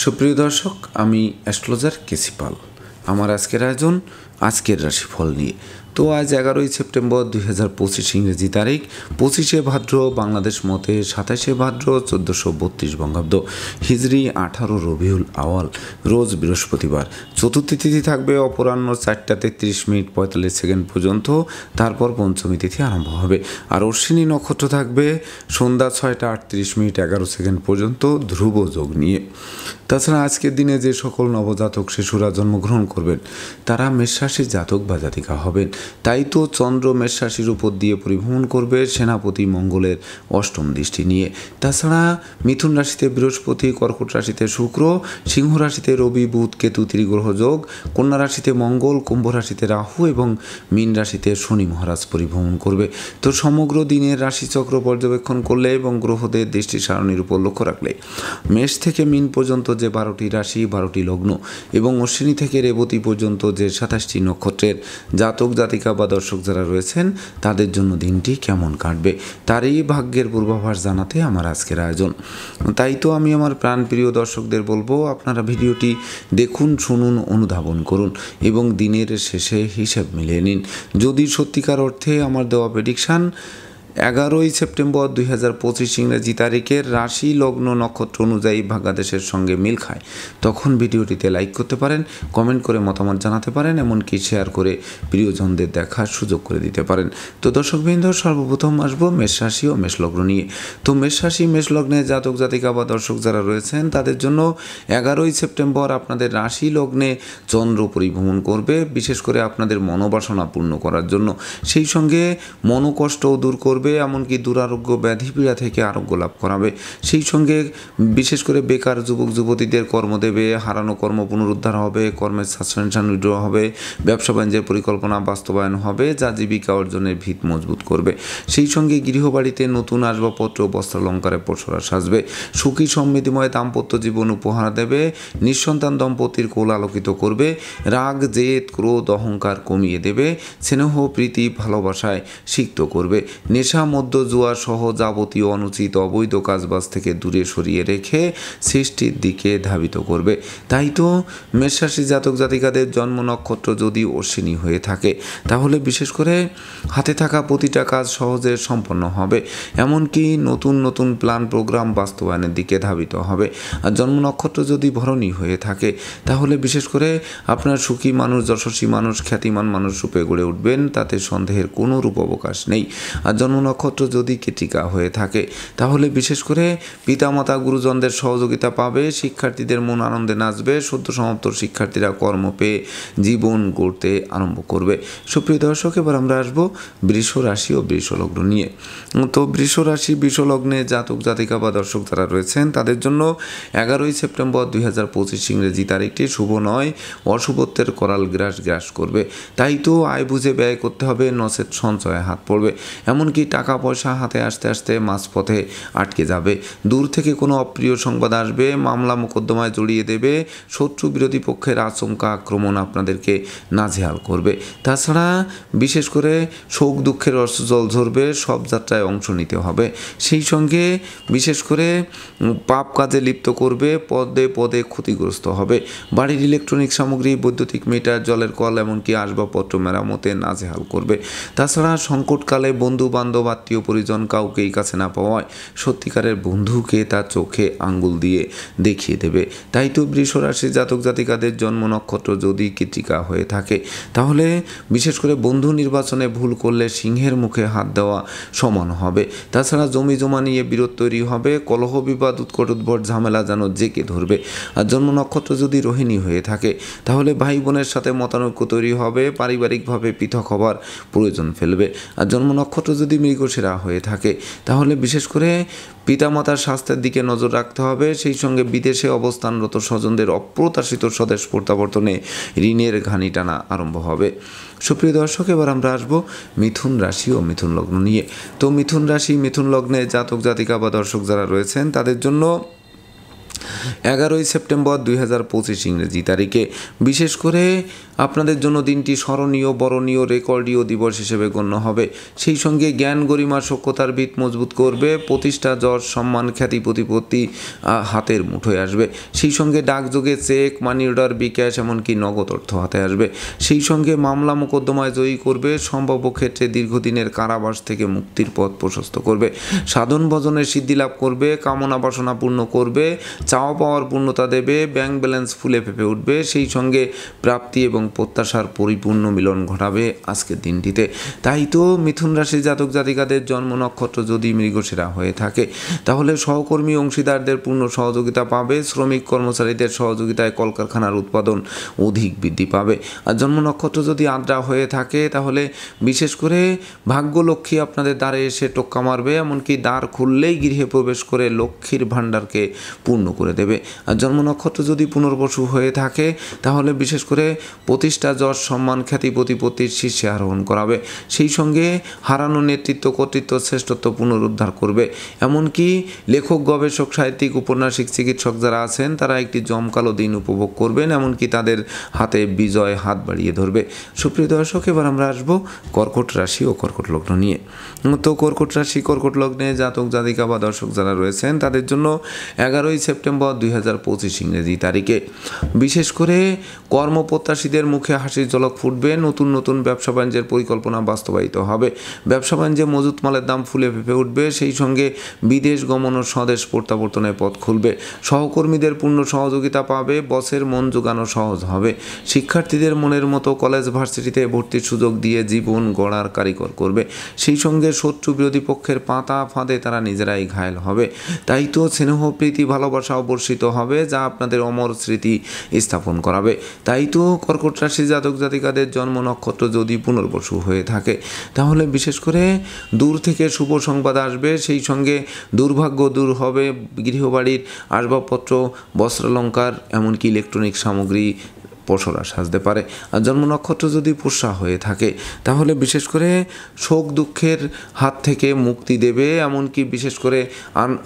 সুপ্রিয় দর্শক, আমি অ্যাস্ট্রোলজার কেসি পাল। আমার আজকের আয়োজন আজকের রাশিফল নিয়ে। তো আজ 11ই সেপ্টেম্বর 2025 ইংরেজি তারিখ, 25শে ভাদ্র বাংলাদেশ মতে, 27শে ভাদ্র 1432 বঙ্গাব্দ, হিজরি 18 রবিউল আওয়াল, রোজ বৃহস্পতিবার। চতুর্থী তিথি থাকবে অপরাহ্ন 4টা 33 মিনিট 45 সেকেন্ড পর্যন্ত, তারপর পঞ্চমী তিথি আরম্ভ হবে। আর অশ্বিনী নক্ষত্র থাকবে সন্ধ্যা 6টা 38 মিনিট 11 সেকেন্ড পর্যন্ত ধ্রুব যোগ নিয়ে। তাছাড়া আজকের দিনে যে সকল নবজাতক শিশুরা জন্মগ্রহণ করবেন তারা মেষ রাশির জাতক বা জাতিকা হবেন। তাই তো চন্দ্র মেষ রাশির উপর দিয়ে পরিভ্রমণ করবে সেনাপতি মঙ্গলের অষ্টম দৃষ্টি নিয়ে। তাছাড়া মিথুন রাশিতে বৃহস্পতি, কর্কট রাশিতে শুক্র, সিংহ রাশিতে রবি, বুধ, কেতু ত্রিগ্রহ যোগ, কন্যা রাশিতে মঙ্গল, কুম্ভ রাশিতে রাহু এবং মীন রাশিতে শনি মহারাজ পরিভ্রমণ করবে। তো সমগ্র দিনের রাশিচক্র পর্যবেক্ষণ করলে এবং গ্রহদের দৃষ্টি সারণীর উপর লক্ষ্য রাখলে মেষ থেকে মীন পর্যন্ত যে 12টি রাশি, 12টি লগ্ন এবং অশ্বিনী থেকে রেবতী পর্যন্ত যে 27টি নক্ষত্রের জাতক জাতিকা বা দর্শক যারা রয়েছেন তাদের জন্য দিনটি কেমন কাটবে তারই ভাগ্যের পূর্বাভাস জানাতে আমার আজকের আয়োজন। তাই তো আমি আমার প্রাণপ্রিয় দর্শকদের বলবো, আপনারা ভিডিওটি দেখুন, শুনুন, অনুধাবন করুন এবং দিনের শেষে হিসাব মিলিয়ে নিন। যদি সত্যিকার অর্থে আমার দেওয়া প্রেডিকশান 11ই সেপ্টেম্বর 2025 ইংরেজি তারিখের রাশি, লগ্ন, নক্ষত্র অনুযায়ী ভাগ্যাদেশের সঙ্গে মিল খায় তখন ভিডিওটিতে লাইক করতে পারেন, কমেন্ট করে মতামত জানাতে পারেন, এমনকি শেয়ার করে প্রিয়জনদের দেখার সুযোগ করে দিতে পারেন। তো দর্শকবৃন্দ, সর্বপ্রথম আসবো মেষ রাশি ও মেষ লগ্ন নিয়ে। তো মেষ রাশি মেষ লগ্নে জাতক জাতিকা বা দর্শক যারা রয়েছেন তাদের জন্য 11ই সেপ্টেম্বর আপনাদের রাশি লগ্নে চন্দ্র পরিভ্রমণ করবে, বিশেষ করে আপনাদের মনোবাসনা পূর্ণ করার জন্য। সেই সঙ্গে মনোকষ্টও দূর করবে, এমনকি দুরারোগ্য ব্যাধি পীড়া থেকে আরোগ্য লাভ করাবে। সেই সঙ্গে বিশেষ করে বেকার যুবক যুবতীদের কর্ম দেবে, হারানো কর্ম পুনরুদ্ধার হবে, কর্মের সাসপেনশন উইথড্র হবে, ব্যবসা বাণিজ্যের পরিকল্পনা বাস্তবায়ন হবে, যা জীবিকা অর্জনের ভিত মজবুত করবে। সেই সঙ্গে গৃহবাড়িতে নতুন আসবাবপত্র, বস্ত্রালঙ্কারে পসরা সাজবে, সুখী সমৃদ্ধিময় দাম্পত্য জীবন উপহার দেবে, নিঃসন্তান দম্পতির কোল আলোকিত করবে, রাগ, জেদ, ক্রোধ, অহংকার কমিয়ে দেবে, স্নেহ, প্রীতি, ভালোবাসায় সিক্ত করবে, নেশা, মধ্য, জুয়া সহ যাবতীয় অনুচিত অবৈধ কাজবাজ থেকে দূরে সরিয়ে রেখে সৃষ্টির দিকে ধাবিত করবে। তাই তো মেষ রাশি জাতক জাতিকাদের জন্ম নক্ষত্র যদি অশ্বিনী হয়ে থাকে তাহলে বিশেষ করে হাতে থাকা প্রতিটা কাজ সহজে সম্পন্ন হবে, এমনকি নতুন নতুন প্ল্যান প্রোগ্রাম বাস্তবায়নের দিকে ধাবিত হবে। আর জন্ম নক্ষত্র যদি ভরণী হয়ে থাকে তাহলে বিশেষ করে আপনার সুখী মানুষ, যশস্বী মানুষ, খ্যাতিমান মানুষ রূপে গড়ে উঠবেন, তাতে সন্দেহের কোনো রূপ অবকাশ নেই। আর জন্ম নক্ষত্র যদি কৃতিকা হয়ে থাকে তাহলে বিশেষ করে পিতামাতা গুরুজনদের সহযোগিতা পাবে, শিক্ষার্থীদের মন আনন্দে নাচবে, সদ্য সমাপ্ত শিক্ষার্থীরা কর্ম পেয়ে জীবন গড়তে আরম্ভ করবে। সুপ্রিয় দর্শক, এবার আমরা আসবো বৃষ রাশি ও বৃষ লগ্ন নিয়ে। তো বৃষ রাশি বৃষ লগ্নে জাতক জাতিকা বা দর্শক যারা রয়েছেন তাদের জন্য 11ই সেপ্টেম্বর 2025 ইংরেজি তারিখটি শুভ নয়, অশুভত্বের করাল গ্রাস করবে। তাই তো আয় বুঝে ব্যয় করতে হবে, নচেত সঞ্চয়ে হাত পড়বে, এমনকি টাকা পয়সা হাতে আসতে আসতে মাঝপথে আটকে যাবে। দূর থেকে কোনো অপ্রিয় সংবাদ আসবে, মামলা মোকদ্দমায় জড়িয়ে দেবে, শত্রু বিরোধী পক্ষের আচমকা আক্রমণ আপনাদেরকে নাজেহাল করবে। তাছাড়া বিশেষ করে শোক দুঃখের জল ঝরবে, সব যাত্রায় অংশ নিতে হবে। সেই সঙ্গে বিশেষ করে পাপ কাজে লিপ্ত করবে, পদে পদে ক্ষতিগ্রস্ত হবে। বাড়ির ইলেকট্রনিক সামগ্রী, বৈদ্যুতিক মিটার, জলের কল, এমনকি আসবাবপত্র মেরামতে নাজেহাল করবে। তাছাড়া সংকটকালে বন্ধু বান্ধব, আত্মীয় পরিজন কাউকেই কাছে না পাওয়ায় সত্যিকারের বন্ধুকে তার চোখে আঙ্গুল দিয়ে দেখিয়ে দেবে। তাই তো বৃষ রাশি জাতক জাতিকাদের জন্ম নক্ষত্র যদি কৃতিকা হয়ে থাকে তাহলে বিশেষ করে বন্ধু নির্বাচনে ভুল করলে সিংহের মুখে হাত দেওয়া সমান হবে। তাছাড়া জমি জমা নিয়ে বিরোধ তৈরি হবে, কলহ বিবাদ, উৎকট উদ্ভট ঝামেলা যেন জেঁকে ধরবে। আর জন্ম নক্ষত্র যদি রোহিণী হয়ে থাকে তাহলে ভাই বোনের সাথে মতানৈক্য তৈরি হবে, পারিবারিকভাবে পৃথক হবার প্রয়োজন ফেলবে। আর জন্ম নক্ষত্র যদি মৃগশিরা হয়ে থাকে তাহলে বিশেষ করে পিতামাতার স্বাস্থ্যের দিকে নজর রাখতে হবে। সেই সঙ্গে বিদেশে অবস্থানরত স্বজনদের অপ্রত্যাশিত স্বদেশ প্রত্যাবর্তনে ঋণের ঘানি টানা আরম্ভ হবে। সুপ্রিয় দর্শক, এবার আমরা আসবো মিথুন রাশি ও মিথুন লগ্ন নিয়ে। তো মিথুন রাশি মিথুন লগ্নে জাতক জাতিকা বা দর্শক যারা রয়েছেন তাদের জন্য 11ই সেপ্টেম্বর 2025 ইংরেজি তারিখে বিশেষ করে আপনাদের জন্য দিনটি স্মরণীয়, বরণীয়, রেকর্ডীয় দিবস হিসেবে গণ্য হবে। সেই সঙ্গে জ্ঞান, গরিমা, সখ্যতার ভিত মজবুত করবে। প্রতিষ্ঠা, যশ, সম্মান, খ্যাতি, প্রতিপত্তি হাতের মুঠোয় আসবে। সেই সঙ্গে ডাকযোগে চেক, মানি অর্ডার, বিকাশ, এমনকি নগদ অর্থ হাতে আসবে। সেই সঙ্গে মামলা মোকদ্দমায় জয়ী করবে। সম্ভাব্য ক্ষেত্রে দীর্ঘদিনের কারাবাস থেকে মুক্তির পথ প্রশস্ত করবে। সাধন ভজনের সিদ্ধি লাভ করবে। কামনা বাসনা পূর্ণ করবে। চাওয়া পাওয়ার পূর্ণতা দেবে। ব্যাংক ব্যালেন্স ফুলে ফেঁপে উঠবে। সেই সঙ্গে প্রাপ্তি এবং প্রত্যাশার পরিপূর্ণ মিলন ঘটাবে আজকের দিনটিতে। তাই তো মিথুন রাশির জাতক জাতিকাদের জন্ম নক্ষত্র যদি মৃগশিরা হয়ে থাকে তাহলে সহকর্মী অংশীদারদের পূর্ণ সহযোগিতা পাবে। শ্রমিক কর্মচারীদের সহযোগিতায় কলকারখানার উৎপাদন অধিক বৃদ্ধি পাবে। আর জন্ম নক্ষত্র যদি আদ্রা হয়ে থাকে তাহলে বিশেষ করে ভাগ্যলক্ষ্মী আপনাদের দ্বারে এসে টোক্কা মারবে। এমনকি দ্বার খুললেই গৃহে প্রবেশ করে লক্ষ্মীর ভাণ্ডারকে পূর্ণ করে দেবে। আর জন্ম নক্ষত্র যদি পুনর্বসু হয়ে থাকে তাহলে বিশেষ করে প্রতিষ্ঠা, যশ, সম্মান, খ্যাতি, প্রতিপত্তির শীর্ষে আরোহণ করাবে। সেই সঙ্গে হারানো নেতৃত্ব, কর্তৃত্ব, শ্রেষ্ঠত্ব পুনরুদ্ধার করবে। এমনকি লেখক, গবেষক, সাহিত্যিক, উপন্যাসিক, চিকিৎসক যারা আছেন তারা একটি জমকালো দিন উপভোগ করবেন। এমনকি তাদের হাতে বিজয় হাত বাড়িয়ে ধরবে। সুপ্রিয় দর্শক, এবার আমরা আসবো কর্কট রাশি ও কর্কট লগ্ন নিয়ে। তো কর্কট রাশি, কর্কট লগ্নে জাতক জাতিকা বা দর্শক যারা রয়েছেন তাদের জন্য 11ই সেপ্টেম্বর 2025 ইংরেজি তারিখে বিশেষ করে কর্মপ্রত্যাশীদের মুখে হাসির ঝলক ফুটবে। নতুন নতুন ব্যবসা বাণিজ্যের পরিকল্পনা বাস্তবায়িত হবে। ব্যবসা বাণিজ্যে মজুত মালের দাম ফুলে ফেঁপে উঠবে। সেই সঙ্গে বিদেশ গমন ও স্বদেশ প্রত্যাবর্তনের পথ খুলবে। সহকর্মীদের পূর্ণ সহযোগিতা পাবে। বসের মন জোগানো সহজ হবে। শিক্ষার্থীদের মনের মতো কলেজ ভার্সিটিতে ভর্তির সুযোগ দিয়ে জীবন গড়ার কারিগর করবে। সেই সঙ্গে শত্রু বিরোধী পক্ষের পাতা ফাঁদে তারা নিজেরাই ঘায়েল হবে। তাই তো স্নেহ, প্রীতি, ভালোবাসা অবর্ষিত হবে যা আপনাদের অমর স্মৃতি স্থাপন করাবে। তাই তো কর্কট রাশি জাতক জাতিকাদের জন্ম নক্ষত্র যদি পুনর্বসু হয়ে থাকে তাহলে বিশেষ করে দূর থেকে শুভ সংবাদ আসবে। সেই সঙ্গে দুর্ভাগ্য দূর হবে। গৃহবাড়ির আসবাবপত্র, বস্ত্রালঙ্কার, এমনকি ইলেকট্রনিক সামগ্রী পসরা সাজতে পারে। আর জন্ম নক্ষত্র যদি পুষ্যা হয়ে থাকে তাহলে বিশেষ করে শোক দুঃখের হাত থেকে মুক্তি দেবে। এমনকি বিশেষ করে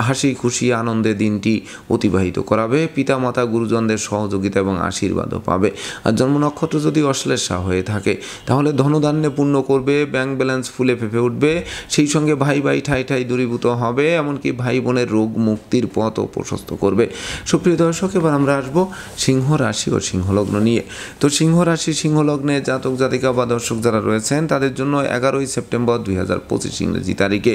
হাসি খুশি আনন্দে দিনটি অতিবাহিত করাবে। পিতামাতা, গুরুজনদের সহযোগিতা এবং আশীর্বাদও পাবে। আর জন্ম নক্ষত্র যদি অশ্লেষা হয়ে থাকে তাহলে ধনধান্যে পূর্ণ করবে। ব্যাংক ব্যালেন্স ফুলে ফেঁপে উঠবে। সেই সঙ্গে ভাই ভাই ঠাই ঠাই দূরীভূত হবে। এমনকি ভাই বোনের রোগ মুক্তির পথও প্রশস্ত করবে। সুপ্রিয় দর্শক, এবার আমরা আসবো সিংহ রাশি ও সিংহলগ্ন নিয়ে। তো সিংহ রাশি, সিংহ লগ্নে জাতক জাতিকা বা দর্শক যারা রয়েছেন তাদের জন্য 11ই সেপ্টেম্বর 2025 ইংরেজি তারিখে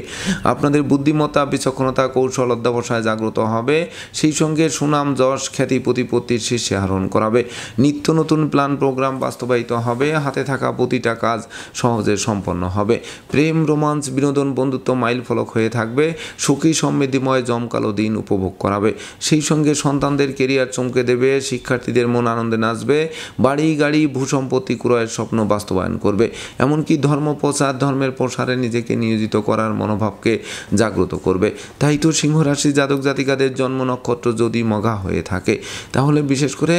আপনাদের বুদ্ধিমত্তা, বিচক্ষণতা, কৌশল, অধ্যবসায় জাগ্রত হবে। সেই সঙ্গে সুনাম, যশ, খ্যাতি, প্রতিপত্তির শীর্ষে আরোহণ করাবে। নিত্য নতুন প্ল্যান প্রোগ্রাম বাস্তবায়িত হবে। হাতে থাকা প্রতিটা কাজ সহজে সম্পন্ন হবে। প্রেম, রোমান্স, বিনোদন, বন্ধুত্ব মাইল ফলক হয়ে থাকবে। সুখী সমৃদ্ধিময় জমকালো দিন উপভোগ করাবে। সেই সঙ্গে সন্তানদের কেরিয়ার চমকে দেবে। শিক্ষার্থীদের মন আনন্দে নাচবে। বাড়ি, গাড়ি, ভূসম্পত্তি ক্রয়ের স্বপ্ন বাস্তবায়ন করবে। এমনকি ধর্ম প্রচার, ধর্মের প্রসারে নিজেকে নিয়োজিত করার মনোভাবকে জাগ্রত করবে। তাই তো সিংহ রাশি জাতক জাতিকাদের জন্ম নক্ষত্র যদি মঘা হয়ে থাকে তাহলে বিশেষ করে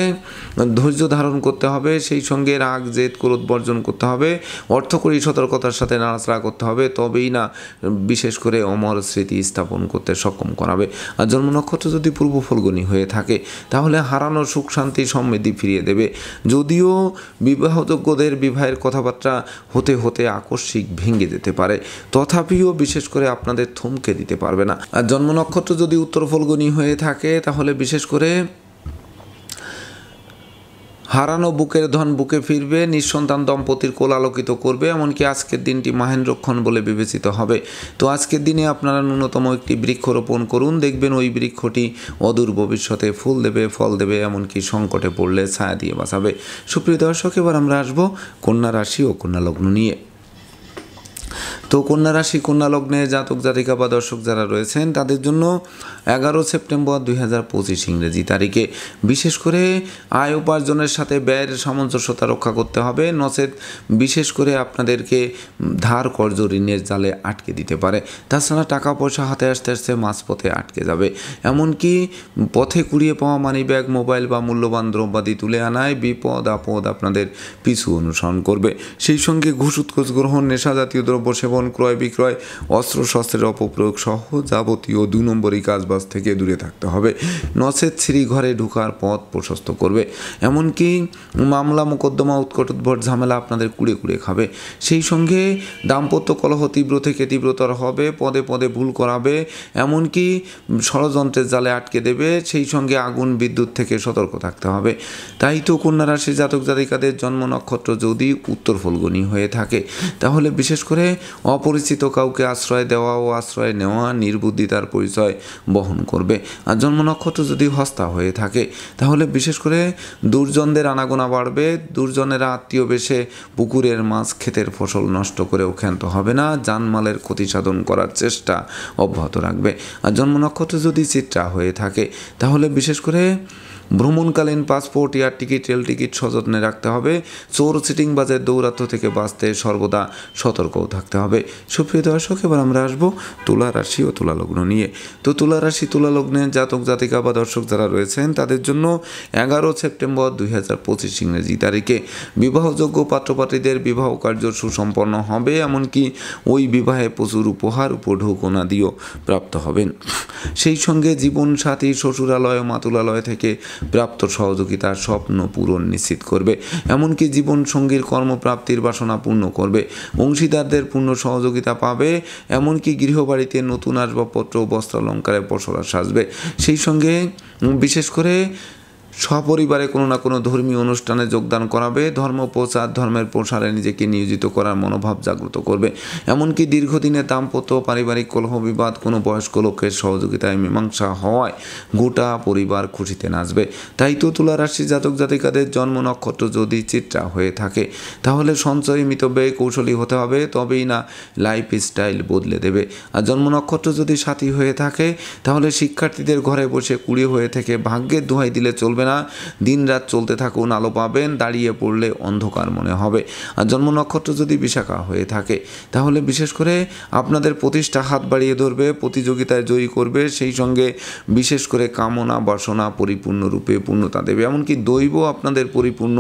ধৈর্য ধারণ করতে হবে। সেই সঙ্গে রাগ, জেদ, ক্রোধ বর্জন করতে হবে। অর্থকরী সতর্কতার সাথে নাড়াচাড়া করতে হবে। তবেই না বিশেষ করে অমর স্মৃতি স্থাপন করতে সক্ষম করাবে। আর জন্ম নক্ষত্র যদি পূর্ব ফলগুনি হয়ে থাকে তাহলে হারানো সুখ, শান্তি, সমৃদ্ধি ফিরিয়ে দেবে। যদিও বিবাহযোগ্যদের বিবাহের কথাবার্তা হতে হতে আকস্মিক ভেঙে যেতে পারে, তথাপিও বিশেষ করে আপনাদের থমকে দিতে পারবে না। আর জন্ম নক্ষত্র যদি উত্তর ফলগুনি হয়ে থাকে তাহলে বিশেষ করে হারানো বুকের ধন বুকে ফিরবে। নিঃসন্তান দম্পতির কোল আলোকিত করবে। এমনকি আজকের দিনটি মাহেন্দ্রক্ষণ বলে বিবেচিত হবে। তো আজকের দিনে আপনারা ন্যূনতম একটি বৃক্ষ রোপণ করুন। দেখবেন ওই বৃক্ষটি অদূর ভবিষ্যতে ফুল দেবে, ফল দেবে, এমনকি সংকটে পড়লে ছায়া দিয়ে বাঁচাবে। সুপ্রিয় দর্শক, এবার আমরা আসবো কন্যা রাশি ও কন্যা লগ্ন নিয়ে। তো কন্যা রাশি, কন্যা লগ্নে জাতক জাতিকা বা দর্শক যারা রয়েছেন তাদের জন্য 11 সেপ্টেম্বর 2025 ইংরেজি তারিখে বিশেষ করে আয় উপার্জনের সাথে ব্যয়ের সামঞ্জস্যতা রক্ষা করতে হবে। নচেত বিশেষ করে আপনাদেরকে ধার কর্জ ঋণের জালে আটকে দিতে পারে। তাছাড়া টাকা পয়সা হাতে আসতে আসতে মাঝপথে আটকে যাবে। এমনকি পথে কুড়িয়ে পাওয়া মানি ব্যাগ, মোবাইল বা মূল্যবান দ্রব্যাদি তুলে আনায় বিপদ আপদ আপনাদের পিছু অনুসরণ করবে। সেই সঙ্গে ঘুষ উৎকোচ গ্রহণ, নেশা জাতীয় দ্রব্য সেবন, বিজ্ঞাপন, ক্রয় বিক্রয়, অস্ত্রশস্ত্রের অপপ্রয়োগ সহ যাবতীয় 2 নম্বরই কাজবাজ থেকে দূরে থাকতে হবে। নচেত শ্রী ঘরে ঢোকার পথ প্রশস্ত করবে। এমনকি মামলা মোকদ্দমা উৎকট উদ্ভট ঝামেলা আপনাদের কুড়ে কুড়ে খাবে। সেই সঙ্গে দাম্পত্য কলহ তীব্র থেকে তীব্রতর হবে, পদে পদে ভুল করাবে, এমনকি ষড়যন্ত্রের জালে আটকে দেবে। সেই সঙ্গে আগুন বিদ্যুৎ থেকে সতর্ক থাকতে হবে। তাই তো কন্যা রাশির জাতক জাতিকাদের জন্ম নক্ষত্র যদি উত্তর ফল্গুনী হয়ে থাকে, তাহলে বিশেষ করে অপরিচিত কাউকে আশ্রয় দেওয়া ও আশ্রয় নেওয়া নির্বুদ্ধিতার পরিচয় বহন করবে। আর জন্ম নক্ষত্র যদি হস্তা হয়ে থাকে, তাহলে বিশেষ করে দুর্জনদের আনাগোনা বাড়বে। দুর্জনেরা আত্মীয় বেশে পুকুরের মাছ, ক্ষেতের ফসল নষ্ট করেও ক্ষান্ত হবে না, জানমালের ক্ষতি সাধন করার চেষ্টা অব্যাহত রাখবে। আর জন্ম নক্ষত্র যদি চিত্রা হয়ে থাকে, তাহলে বিশেষ করে ভ্রমণকালীন passport, air ticket, rail ticket সযত্নে রাখতে হবে। চোর চিটিংবাজের দৌরাত্ম থেকে বাঁচতে সর্বদা সতর্কও থাকতে হবে। সুপ্রিয় দর্শক, এবার আমরা আসবো তুলা রাশি ও তুলা লগ্ন নিয়ে। তো তুলা রাশি তুলা লগ্নের জাতক জাতিকা বা দর্শক যারা রয়েছেন, তাদের জন্য 11 সেপ্টেম্বর 2025 ইংরেজি তারিখে বিবাহযোগ্য পাত্রপাত্রীদের বিবাহ কার্য সুসম্পন্ন হবে। এমনকি ওই বিবাহে প্রচুর উপহার, উপঢৌকনাদিও প্রাপ্ত হবেন। সেই সঙ্গে জীবনসাথী শ্বশুরালয় ও মাতুলালয় থেকে প্রাপ্ত সহযোগিতার স্বপ্ন পূরণ নিশ্চিত করবে। এমনকি জীবন সঙ্গীর কর্মপ্রাপ্তির বাসনা পূর্ণ করবে। অংশীদারদের পূর্ণ সহযোগিতা পাবে। এমনকি গৃহবাড়িতে নতুন আসবাবপত্র ও বস্ত্রালঙ্কারে পসরা সাজবে। সেই সঙ্গে বিশেষ করে সপরিবারে কোনো না কোনো ধর্মীয় অনুষ্ঠানে যোগদান করাবে। ধর্ম প্রচার, ধর্মের প্রসারে নিজেকে নিয়োজিত করার মনোভাব জাগ্রত করবে। এমনকি দীর্ঘদিনের দাম্পত্য পারিবারিক কলহ বিবাদ কোনো বয়স্ক লোকের সহযোগিতায় মীমাংসা হওয়ায় গোটা পরিবার খুশিতে নাচবে। তাই তো তুলা রাশির জাতক জাতিকাদের জন্ম নক্ষত্র যদি চিত্রা হয়ে থাকে, তাহলে সঞ্চয় মিতব্যয় কৌশলী হতে হবে, তবেই না লাইফ স্টাইল বদলে দেবে। আর জন্ম নক্ষত্র যদি সাথী হয়ে থাকে, তাহলে শিক্ষার্থীদের ঘরে বসে কুড়িয়ে হয়ে থেকে ভাগ্যের দোহাই দিলে চলবে না। দিন রাত চলতে থাকুন, আলো পাবেন, দাঁড়িয়ে পড়লে অন্ধকার মনে হবে। আর জন্ম নক্ষত্র যদি বিশাখা হয়ে থাকে, তাহলে বিশেষ করে আপনাদের প্রতিষ্ঠা হাত বাড়িয়ে ধরবে, প্রতিযোগিতায় জয়ী করবে। সেই সঙ্গে বিশেষ করে কামনা বাসনা পরিপূর্ণরূপে পূর্ণতা দেবে। এমনকি দৈব আপনাদের পরিপূর্ণ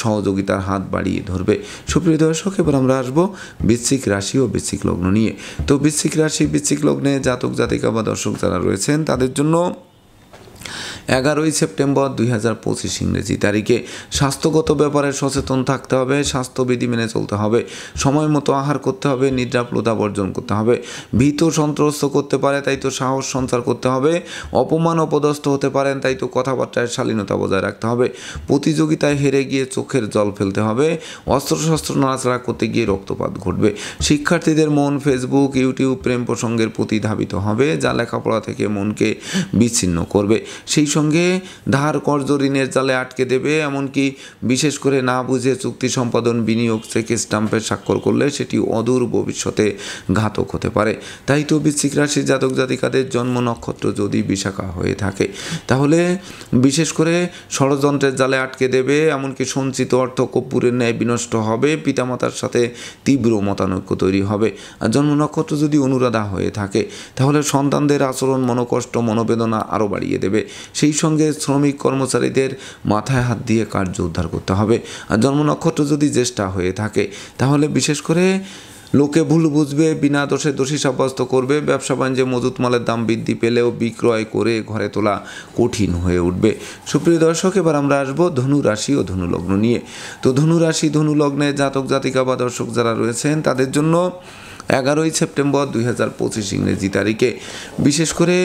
সহযোগিতার হাত বাড়িয়ে ধরবে। সুপ্রিয় দর্শক, এবার আমরা আসবো বৃশ্চিক রাশি ও বৃশ্চিক লগ্ন নিয়ে। তো বৃশ্চিক রাশি বৃশ্চিক লগ্নে জাতক জাতিকা বা দর্শক যারা রয়েছেন, তাদের জন্য 11 সেপ্টেম্বর 2025 ইংরেজি তারিখে স্বাস্থ্যগত ব্যাপারে সচেতন থাকতে হবে। স্বাস্থ্যবিধি মেনে চলতে হবে। সময় মতো আহার করতে হবে। নিদ্রাপ্লতা বর্জন করতে হবে। ভীত সন্ত্রস্ত করতে পারে, তাই তো সাহস সঞ্চার করতে হবে। অপমান অপদস্থ হতে পারেন, তাই তো কথাবার্তায় শালীনতা বজায় রাখতে হবে। প্রতিযোগিতায় হেরে গিয়ে চোখের জল ফেলতে হবে। অস্ত্রশস্ত্র নাড়াচাড়া করতে গিয়ে রক্তপাত ঘটবে। শিক্ষার্থীদের মন ফেসবুক, ইউটিউব প্রেম প্রসঙ্গের প্রতি ধাবিত হবে, যা লেখাপড়া থেকে মনকে বিচ্ছিন্ন করবে। সেই সঙ্গে ধার কর্জ ঋণের জালে আটকে দেবে। এমনকি বিশেষ করে না বুঝে চুক্তি সম্পাদন, বিনিয়োগ, চেক স্টাম্পের স্বাক্ষর করলে সেটি অদূর ভবিষ্যতে ঘাতক হতে পারে। তাই তো বৃশ্চিক রাশির জাতক জাতিকাদের জন্ম নক্ষত্র যদি বিশাখা হয়ে থাকে, তাহলে বিশেষ করে ষড়যন্ত্রের জালে আটকে দেবে। এমনকি সঞ্চিত অর্থ কর্পূরের ন্যায় বিনষ্ট হবে। পিতামাতার সাথে তীব্র মতানৈক্য তৈরি হবে। আর জন্ম নক্ষত্র যদি অনুরাধা হয়ে থাকে, তাহলে সন্তানদের আচরণ মনোকষ্ট, মনোবেদনা আরও বাড়িয়ে দেবে। সেই সঙ্গে শ্রমিক কর্মচারীদের মাথায় হাত দিয়ে কার্য উদ্ধার করতে হবে। আর জন্ম নক্ষত্র যদি জ্যেষ্ঠা হয়ে থাকে, তাহলে বিশেষ করে লোকে ভুল বুঝবে, বিনা দোষে দোষী সাব্যস্ত করবে। ব্যবসা বাণিজ্যে মজুত মালের দাম বৃদ্ধি পেলেও বিক্রয় করে ঘরে তোলা কঠিন হয়ে উঠবে। সুপ্রিয় দর্শক, এবার আমরা আসবো ধনু রাশি ও ধনু লগ্ন নিয়ে। তো ধনু রাশি ধনু লগ্নে জাতক জাতিকা বা দর্শক যারা রয়েছেন, তাদের জন্য 11 সেপ্টেম্বর 2025 ইংরেজি তারিখে বিশেষ করে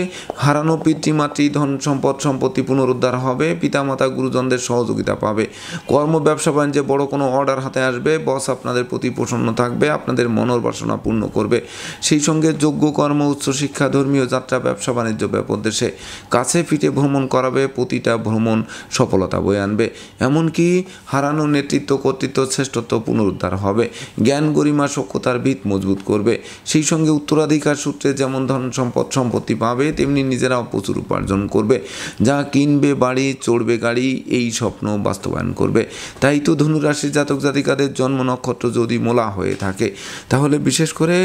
হারানো পিতৃমাতৃ ধন সম্পদ সম্পত্তি পুনরুদ্ধার হবে। পিতামাতা গুরুজনদের সহযোগিতা পাবে। কর্ম ব্যবসা বাণিজ্যে বড় কোনো অর্ডার হাতে আসবে। বস আপনাদের প্রতি প্রসন্ন থাকবে, আপনাদের মনোর বাসনা পূর্ণ করবে। সেই সঙ্গে যোগ্য কর্ম, উচ্চশিক্ষা, ধর্মীয় যাত্রা, ব্যবসা বাণিজ্য ব্যাপদেশে কাছে পিঠে ভ্রমণ করাবে। প্রতিটা ভ্রমণ সফলতা বয়ে আনবে। এমনকি হারানো নেতৃত্ব, কর্তৃত্ব, শ্রেষ্ঠত্ব পুনরুদ্ধার হবে। জ্ঞান গরিমা সক্ষতার ভিত মজবুত করবে। সেই সঙ্গে উত্তরাধিকার সূত্রে যেমন ধন সম্পদ সম্পত্তি পাবে, তেমনি নিজেরাও প্রচুর উপার্জন করবে। যা কিনবে বাড়ি, চড়বে গাড়ি, এই স্বপ্ন বাস্তবায়ন করবে। তাই তো ধনুরাশির জাতক জাতিকাদের জন্ম নক্ষত্র যদি মোলা হয়ে থাকে, তাহলে বিশেষ করে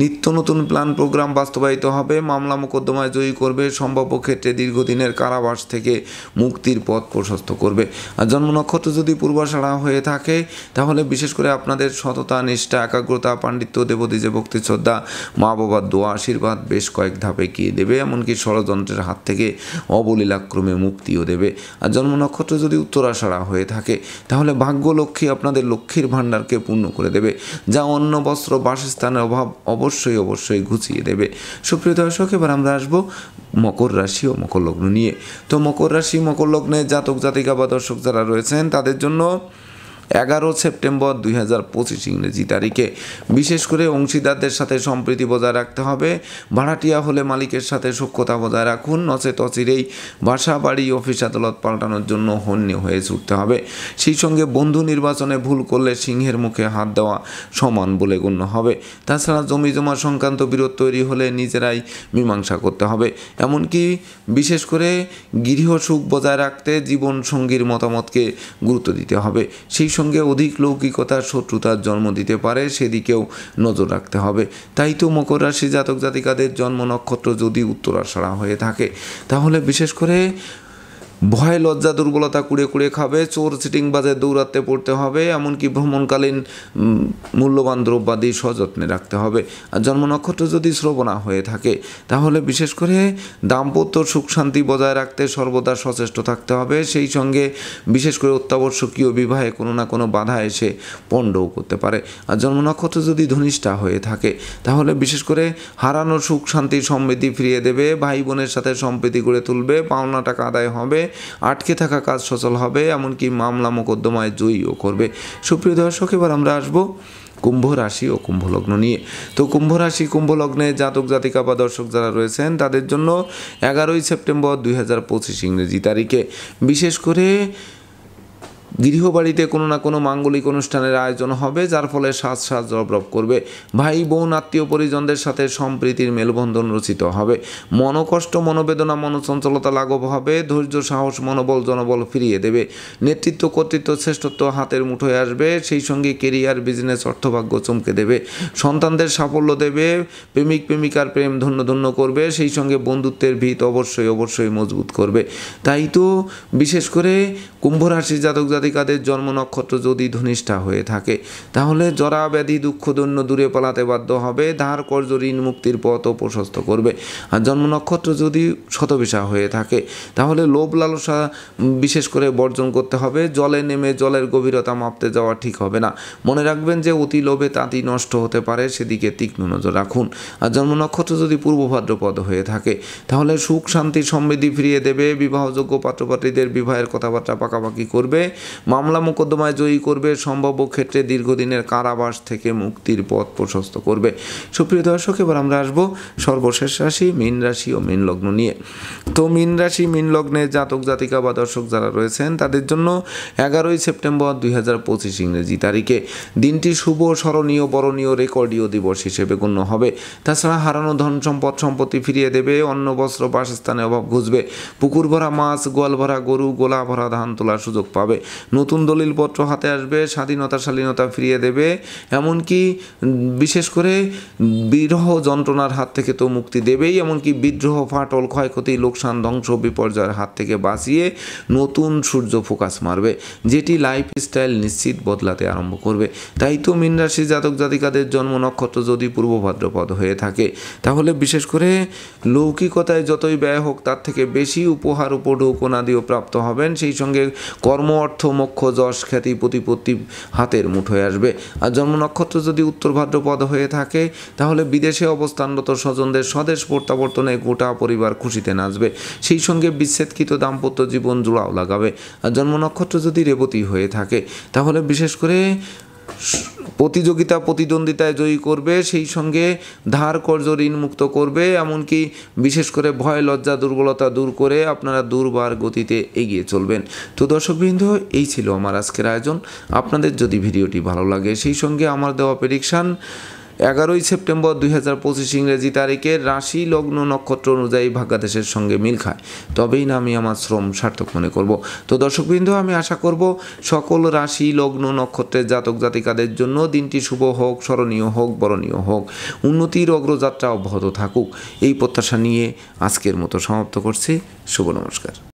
নিত্য নতুন প্ল্যান প্রোগ্রাম বাস্তবায়িত হবে। মামলা মোকদ্দমায় জয়ী করবে। সম্ভাব্য ক্ষেত্রে দীর্ঘদিনের কারাবাস থেকে মুক্তির পথ প্রশস্ত করবে। আর জন্ম নক্ষত্র যদি পূর্বাষাঢ়া হয়ে থাকে, তাহলে বিশেষ করে আপনাদের সততা, নিষ্ঠা, একাগ্রতা, পাণ্ডিত্য, দেবদী যে ভক্তি শ্রদ্ধা, মা বাবার দোয়া আশীর্বাদ বেশ কয়েক ধাপে এগিয়ে দেবে, এমনকি ষড়যন্ত্রের হাত থেকে অবলীলাক্রমে মুক্তিও দেবে। আর জন্ম নক্ষত্র যদি উত্তরাষাঢ়া হয়ে থাকে তাহলে ভাগ্য লক্ষ্মী আপনাদের লক্ষ্মীর ভাণ্ডারকে পূর্ণ করে দেবে, যা অন্ন বস্ত্র বাসস্থানের অভাব অবশ্যই ঘুচিয়ে দেবে। সুপ্রিয় দর্শক, এবার আমরা আসবো মকর রাশি ও মকর লগ্ন নিয়ে। তো মকর রাশি মকর লগ্নে জাতক জাতিকা বা দর্শক যারা রয়েছেন তাদের জন্য 11 সেপ্টেম্বর 2025 ইংরেজি তারিখে বিশেষ করে অংশীদারদের সাথে সম্প্রীতি বজায় রাখতে হবে। ভাড়াটিয়া হলে মালিকের সাথে সখ্যতা বজায় রাখুন, নচেত অচিরেই বাসা বাড়ি অফিস আদালত পাল্টানোর জন্য হন্যে হয়ে ছুটতে হবে। সেই সঙ্গে বন্ধু নির্বাচনে ভুল করলে সিংহের মুখে হাত দেওয়া সমান বলে গণ্য হবে। তাছাড়া জমি জমা সংক্রান্ত বিরোধ তৈরি হলে নিজেরাই মীমাংসা করতে হবে। এমনকি বিশেষ করে গৃহ সুখ বজায় রাখতে জীবন সঙ্গীর মতামতকে গুরুত্ব দিতে হবে। সেই সঙ্গে অধিক লৌকিকতার শত্রুতার জন্ম দিতে পারে, সেদিকেও নজর রাখতে হবে। তাই তো মকর রাশি জাতক জাতিকাদের জন্ম নক্ষত্র যদি উত্তরাষাঢ়া হয়ে থাকে তাহলে বিশেষ করে ভয় লজ্জা দুর্বলতা কুড়ে খাবে, চোর চিটিং বাজে দৌড়াতে পড়তে হবে, এমনকি ভ্রমণকালীন মূল্যবান দ্রব্যাদি সযত্নে রাখতে হবে। আর জন্ম নক্ষত্র যদি শ্রবণা হয়ে থাকে তাহলে বিশেষ করে দাম্পত্য সুখ শান্তি বজায় রাখতে সর্বদা সচেষ্ট থাকতে হবে। সেই সঙ্গে বিশেষ করে অত্যাবশ্যকীয় বিবাহে কোনো না কোনো বাধা এসে পণ্ডও করতে পারে। আর জন্ম নক্ষত্র যদি ধনিষ্ঠা হয়ে থাকে তাহলে বিশেষ করে হারানো সুখ শান্তি সমৃদ্ধি ফিরিয়ে দেবে, ভাই বোনের সাথে সম্প্রীতি গড়ে তুলবে, পাওনা টাকা আদায় হবে, আটকে থাকা কাজ সচল হবে, এমনকি মামলা মোকদ্দমায় জয়ীও করবে। সুপ্রিয় দর্শক, এবার আমরা আসবো কুম্ভ রাশি ও কুম্ভ লগ্ন নিয়ে। তো কুম্ভ রাশি কুম্ভ লগ্নে জাতক জাতিকা বা দর্শক যারা রয়েছেন তাদের জন্য 11 সেপ্টেম্বর 2025 ইংরেজি তারিখে বিশেষ করে গৃহবাড়িতে কোনো না কোনো মাঙ্গলিক অনুষ্ঠানের আয়োজন হবে, যার ফলে সাজ রব করবে। ভাই বোন আত্মীয় পরিজনদের সাথে সম্প্রীতির মেলবন্ধন রচিত হবে। মনোকষ্ট মনোবেদনা মনোচঞ্চলতা লাঘব হবে, ধৈর্য সাহস মনোবল জনবল ফিরিয়ে দেবে। নেতৃত্ব কর্তৃত্ব শ্রেষ্ঠত্ব হাতের মুঠোয় আসবে। সেই সঙ্গে কেরিয়ার বিজনেস অর্থভাগ্য চমকে দেবে। সন্তানদের সাফল্য দেবে, প্রেমিক প্রেমিকার প্রেম ধন্য করবে। সেই সঙ্গে বন্ধুত্বের ভিত অবশ্যই মজবুত করবে। তাই তো বিশেষ করে কুম্ভ রাশি জাতক জাতিকাদের জন্ম নক্ষত্র যদি ধনিষ্ঠা হয়ে থাকে তাহলে জরা ব্যাধি দুঃখ দৈন্য দূরে পালাতে বাধ্য হবে, ধার কর্জ ঋণ মুক্তির পথও প্রশস্ত করবে। আর জন্ম নক্ষত্র যদি শতবিশা হয়ে থাকে তাহলে লোভ লালসা বিশেষ করে বর্জন করতে হবে। জলে নেমে জলের গভীরতা মাপতে যাওয়া ঠিক হবে না। মনে রাখবেন যে অতি লোভে তাঁতি নষ্ট হতে পারে, সেদিকে তীক্ষ্ণ নজর রাখুন। আর জন্ম নক্ষত্র যদি পূর্ব ভাদ্রপদ হয়ে থাকে তাহলে সুখ শান্তি সমৃদ্ধি ফিরিয়ে দেবে, বিবাহযোগ্য পাত্রপাত্রীদের বিবাহের কথাবার্তা পাকাপাকি করবে, মামলা মোকদ্দমায় জয়ী করবে, সম্ভাব্য ক্ষেত্রে দীর্ঘদিনের কারাবাস থেকে মুক্তির পথ প্রশস্ত করবে। সুপ্রিয় দর্শক, এবার আমরা আসবো সর্বশেষ রাশি মীন রাশি ও মীন লগ্ন নিয়ে। তো মীন রাশি মীন লগ্নে জাতক জাতিকা বা দর্শক যারা রয়েছেন তাদের জন্য 11 সেপ্টেম্বর 2025 ইংরেজি তারিখে দিনটি শুভ, স্মরণীয়, বরণীয়, রেকর্ডীয় দিবস হিসেবে গণ্য হবে। তাছাড়া হারানো ধন সম্পত্তি ফিরিয়ে দেবে, অন্ন বস্ত্র বাসস্থানে অভাব ঘুচবে, পুকুর ভরা মাছ, গোয়াল ভরা গরু, গোলা ভরা ধান তোলার সুযোগ পাবে, নতুন দলিলপত্র হাতে আসবে, শালীনতা ফিরিয়ে দেবে, এমনকি বিশেষ করে বিরহ যন্ত্রণার হাত থেকে তো মুক্তি দেবেই, এমনকি বিদ্রোহ ফাটল ক্ষয়ক্ষতি লোকসান ধ্বংস বিপর্যয়ের হাত থেকে বাঁচিয়ে নতুন সূর্য ফোকাস মারবে, যেটি লাইফস্টাইল নিশ্চিত বদলাতে আরম্ভ করবে। তাই তো মীন রাশি জাতক জাতিকাদের জন্ম নক্ষত্র যদি পূর্ব ভাদ্রপদ হয়ে থাকে তাহলে বিশেষ করে লৌকিকতায় যতই ব্যয় হোক তার থেকে বেশি উপহার উপঢৌকনাদিও প্রাপ্ত হবেন। সেই সঙ্গে কর্ম অর্থ মোক্ষ যশ খ্যাতি প্রতিপত্তি হাতের মুঠোয় আসবে। আর জন্ম নক্ষত্র যদি উত্তর ভাদ্রপদ হয়ে থাকে তাহলে বিদেশে অবস্থানরত স্বজনদের স্বদেশ প্রত্যাবর্তনে গোটা পরিবার খুশিতে নাচবে। সেই সঙ্গে বিচ্ছেদকৃত দাম্পত্য জীবন জোড়াও লাগাবে। আর জন্ম নক্ষত্র যদি রেবতী হয়ে থাকে তাহলে বিশেষ করে প্রতিদ্বন্দ্বিতায় জয়ী করবে, সেই সঙ্গে ধার কর্জ ঋণ মুক্ত করবে, এমনকি বিশেষ করে ভয় লজ্জা দুর্বলতা দূর করে আপনারা দুর্বার গতিতে এগিয়ে চলবেন। তো দর্শকবৃন্দ, এই ছিল আমার আজকের আয়োজন। আপনাদের যদি ভিডিওটি ভালো লাগে সেই সঙ্গে আমার দেওয়া প্রেডিকশান 11 সেপ্টেম্বর 2025 ইংরেজি তারিখে রাশি লগ্ন নক্ষত্র অনুযায়ী ভাগ্যাদেশের সঙ্গে মিল খায়, তবেই না আমি আমার শ্রম সার্থক মনে করব। তো দর্শকবৃন্দ, আমি আশা করব সকল রাশি লগ্ন নক্ষত্রের জাতক জাতিকাদের জন্য দিনটি শুভ হোক, স্মরণীয় হোক, বরণীয় হোক, উন্নতির অগ্রযাত্রা অব্যাহত থাকুক, এই প্রত্যাশা নিয়ে আজকের মতো সমাপ্ত করছি। শুভ নমস্কার।